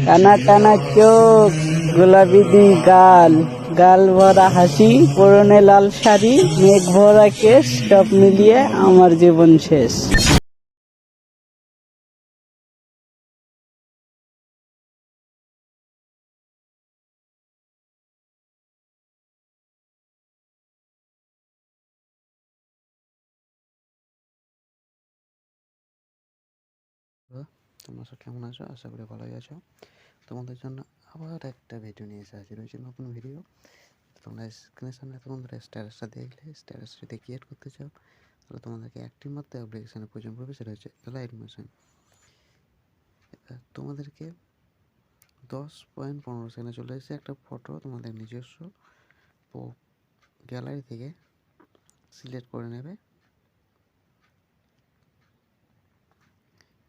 টানা টানা চোখ, গোলাপি দুই গাল, গাল ভরা হাসি, পরনে লাল শাড়ি, মেঘ ভরা কেশ, সব মিলিয়ে আমার জীবন শেষ। তোমরা সব কেমন আছো? আশা করি ভালোই আছো। তোমাদের জন্য আবার একটা ভিডিও নিয়ে এসে হাজির হয়েছে, নতুন ভিডিও। তোমরা স্ক্রিনের সামনে এত বন্ধুরা স্ট্যাটাসটা দেখলে, স্ট্যাটাস যদি ক্রিয়েট করতে চাও তাহলে তোমাদেরকে একটি মাত্র অ্যাপ্লিকেশনের প্রয়োজন পড়বে, সেটা হচ্ছে এলাইট মেশিন। তোমাদেরকে 10.15 সেকেন্ডে চলে এসেছে একটা ফটো তোমাদের নিজস্ব গ্যালারি থেকে সিলেক্ট করে নেবে।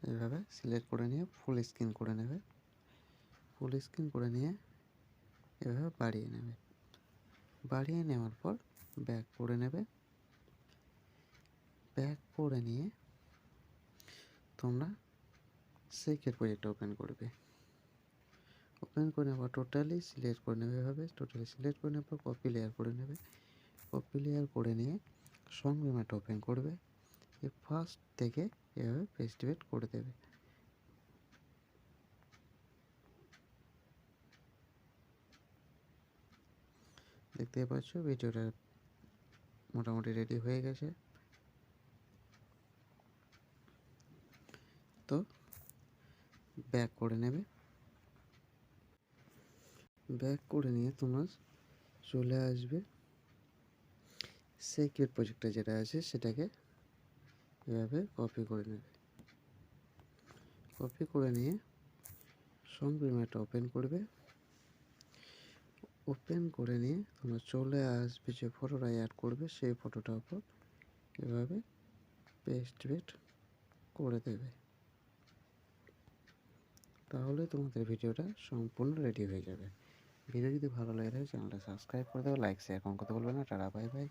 এইভাবে সিলেক্ট করে নিয়ে ফুল স্ক্রিন করে নেবে। ফুল স্ক্রিন করে নিয়ে এভাবে বাড়িয়ে নেবে। বাড়িয়ে নেওয়ার পর ব্যাক করে নেবে। ব্যাক করে নিয়ে তোমরা সেকেন্ড প্রজেক্টটা ওপেন করবে। ওপেন করে নেওয়ার টোটালি সিলেক্ট করে নেবে। এভাবে টোটালি সিলেক্ট করে নেওয়ার পর কপি লেয়ার করে নেবে। কপি লেয়ার করে নিয়ে সঙ্গে ম্যাট ওপেন করবে। এই ফার্স্ট থেকে এভাবে পেস্টিভেট করে দেবে। দেখতে পাচ্ছ ভিডিওটা মোটামুটি রেডি হয়ে গেছে। তো ব্যাক করে নেবে। ব্যাক করে নিয়ে তোমরা চলে আসবে সেকেন্ড প্রজেক্টটা যেটা আছে সেটাকে এভাবে কপি করে নেবে। কপি করে নিয়ে সঙ্গে ম্যাট ওপেন করবে। ওপেন করে নিয়ে তোমরা চলে আসবে যে ফটোটা অ্যাড করবে সেই ফটোটার উপর এভাবে পেস্টিভেট করে দেবে। তাহলে তোমাদের ভিডিওটা সম্পূর্ণ রেডি হয়ে যাবে। ভিডিও যদি ভালো লাগে থাকে চ্যানেলটা সাবস্ক্রাইব করে দেবো, লাইক শেয়ার কমেন্ট করতে বলবে না। Tata, bye bye.